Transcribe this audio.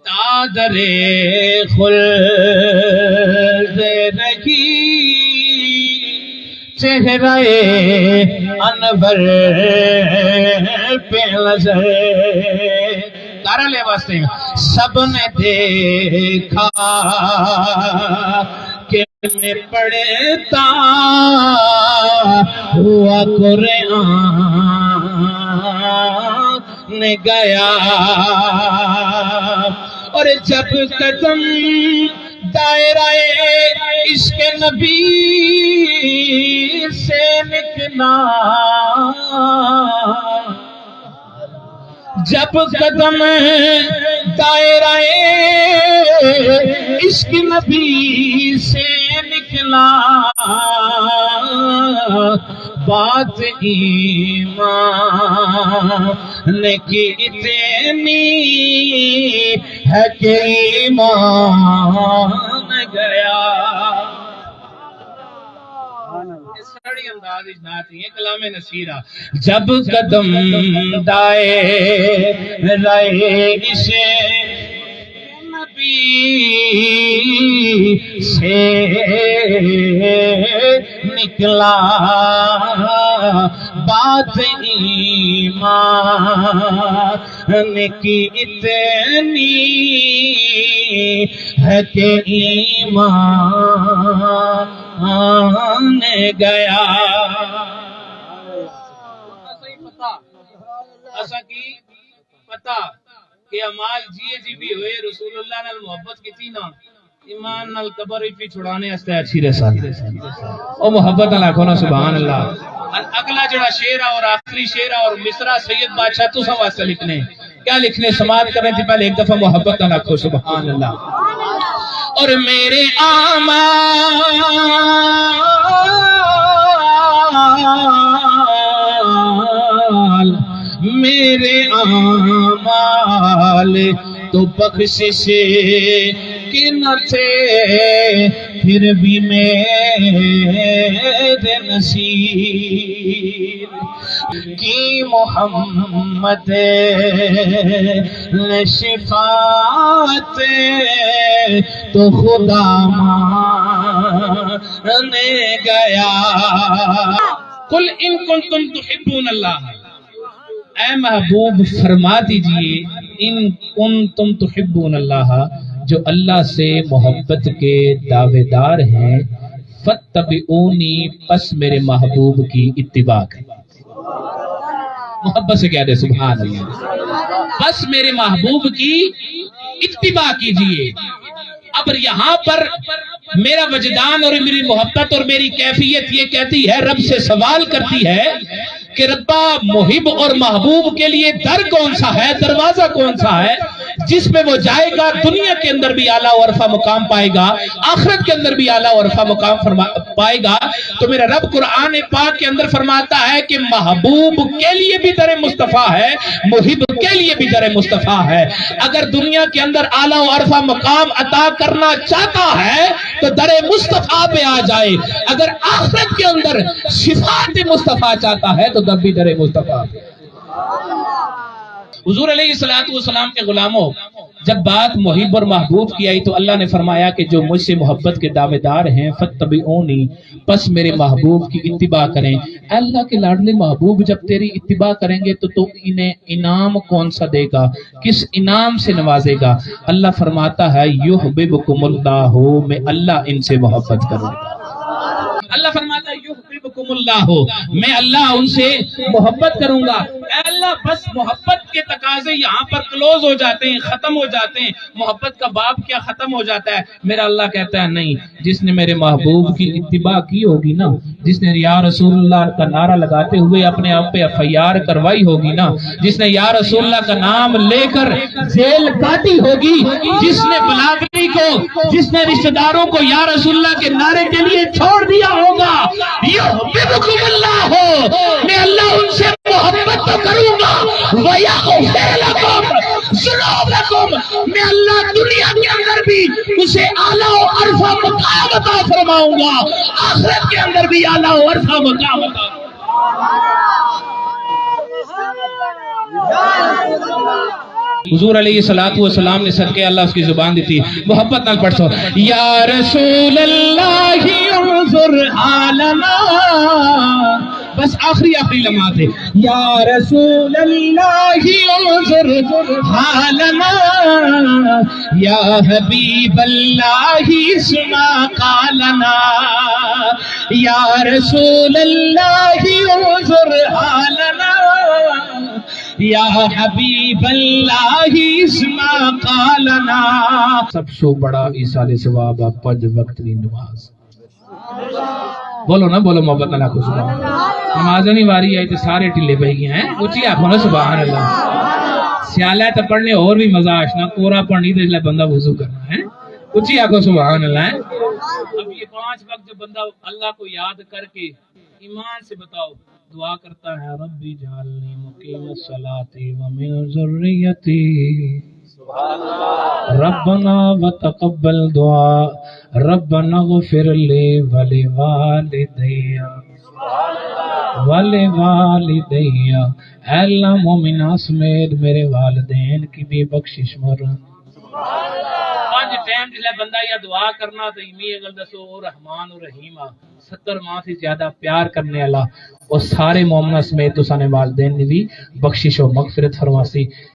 تادرے خلد رہی چہرہ انور پہ نظر تارا لے واسطے سب نے دیکھا کہ میں پڑھتا ہوا قرآن گیا اور جب قدم دائرہ عشق نبی سے نکلا جب قدم دائرہ عشق نبی سے نکلا بات ایمان کی اتنی ہے کہ ایمان گیا سڑی انداز اجنات ہیں کلام نصیرہ جب قدم دائرہ عشق نبی سے نکلا بات ایمان کی اتنی ہے کہ ایمان گیا ایسا کی پتا کہ امال جیے جی بھی ہوئے رسول اللہ نال محبت کی تھی نا ایمان نال قبر پی چھڑانے ہستے اچھی رسال او محبت اللہ کھونا سبحان اللہ اگلا جڑا شعر اور آخری شعر اور مصرع سید بادشاہ تو سب واسطہ لکھنے کیا لکھنے سماعت کرنے تھی پہلے ایک دفعہ محبت اللہ کھو سبحان اللہ اور میرے آمال میرے آمال تو بخشش کے نہ تھے پھر بھی میرے نصیب کی محمد نے شفاعت تو خدا مانے گیا قل ان کنتم تحبون اللہ اے محبوب فرما دیجئے ان کنتم تحبون اللہ جو اللہ سے محبت کے دعوے دار ہیں فاتبعونی پس میرے محبوب کی اتباع کریں محبت سے کہہ دے سبحان اللہ بس میرے محبوب کی اتباع کیجئے اب یہاں پر میرا وجدان اور میری محبت اور میری کیفیت یہ کہتی ہے رب سے سوال کرتی ہے کہ ربا محب اور محبوب کے لیے در کون سا ہے دروازہ کون سا ہے جس میں وہ جائے گا دنیا کے اندر بھی اعلیٰ و عرفہ مقام پائے گا آخرت کے اندر بھی اعلیٰ و عرفہ مقام پائے گا تو میرا رب قرآن پاک کے اندر فرماتا ہے کہ محبوب کے لیے بھی در مصطفیٰ ہے محب کے لیے بھی در مصطفیٰ ہے اگر دنیا کے اندر اعلیٰ و عرفہ مقام عطا کرنا چاہتا ہے تو در مصطفیٰ پہ آ جائے اگر آخرت کے اندر شفاعت مصطفیٰ چاہتا ہے تو تب بھی در مصطفیٰ حضور علیہ السلام کے غلاموں جب بات محب اور محبوب کی آئی تو اللہ نے فرمایا کہ جو مجھ سے محبت کے دعوے دار ہیں فاتبعونی پس میرے محبوب کی اتباع کریں اللہ کے لاڈلے محبوب جب تیری اتباع کریں گے تو انہیں انعام کون سا دے گا کس انعام سے نوازے گا اللہ فرماتا ہے یحببکم اللہ میں اللہ ان سے محبت کروں گا اللہ فرماتا ہے یحببکم اللہ میں اللہ ان سے محبت کروں گا اے اللہ بس محبت کے تقاضے یہاں پر کلوز ہو جاتے ہیں ختم ہو جاتے ہیں محبت کا باب کیا ختم ہو جاتا ہے میرا اللہ کہتا ہے نہیں جس نے میرے محبوب کی اتباع کی ہوگی نا جس نے یا رسول اللہ کا نعرہ لگاتے ہوئے اپنے آپ پہ FIR کروائی ہوگی نا جس نے یا رسول اللہ کا نام لے کر جیل کاٹی ہوگی جس نے بلاغی کو جس نے رشتہ داروں کو یا رسول اللہ کے نعرے کے لیے چھوڑ دیا ہوگا یحببکم اللہ میں اللہ ان سے محبت تو کروں گا وَيَغْفِرْ لَكُمْ ذُنُوبَكُمْ میں اللہ دنیا کے اندر بھی اسے اعلیٰ و عرفہ مقام عطا فرماؤں گا آخرت کے اندر بھی اعلیٰ و عرفہ مقام عطا فرماؤں گا حضور علیہ الصلوۃ والسلام نے صدقے اللہ اس کی زبان دی تھی محبت نال پڑھو یا رسول اللہ انظر حالنا بس آخری لمحات ہے یا رسول اللہ انظر حالنا یا حبیب اللہ اسمع قالنا یا رسول اللہ انظر حالنا یا حبیب اللہ اسمع قالنا سب سے بڑا ایصال ثواب آپ 5 وقت کی نماز بولو نا بولو محبت اللہ کو سبحان اللہ نماز نہیں واری آئی تو سارے ٹلے پہ گئے ہیں اچھی آپ ہونا سبحان اللہ سیالہ تو پڑھنے اور بھی مزہ آشنا کورا پڑھنی تو اس لئے بندہ وضو کرنا ہے اچھی آپ کو سبحان اللہ ہے اب یہ 5 وقت جو بندہ اللہ کو یاد کر کے ایمان سے بتاؤ دعا کرتا ہے ربی جعلنی مقیم الصلاۃ ومن ذریتی ربنا وتقبل دعا ربنا اغفر لی ولوالدی اے اللہ مومنہ سمیت میرے والدین کی بھی بخشش مرن 5 ٹائم جس لئے بندہ یا دعا کرنا تو ایمی اگر دسو رحمان و رحیم 70 ماہ سے زیادہ پیار کرنے اللہ اور سارے مومنہ سمیت تو سانے والدین نے بھی بخشش و مغفرت فرماسی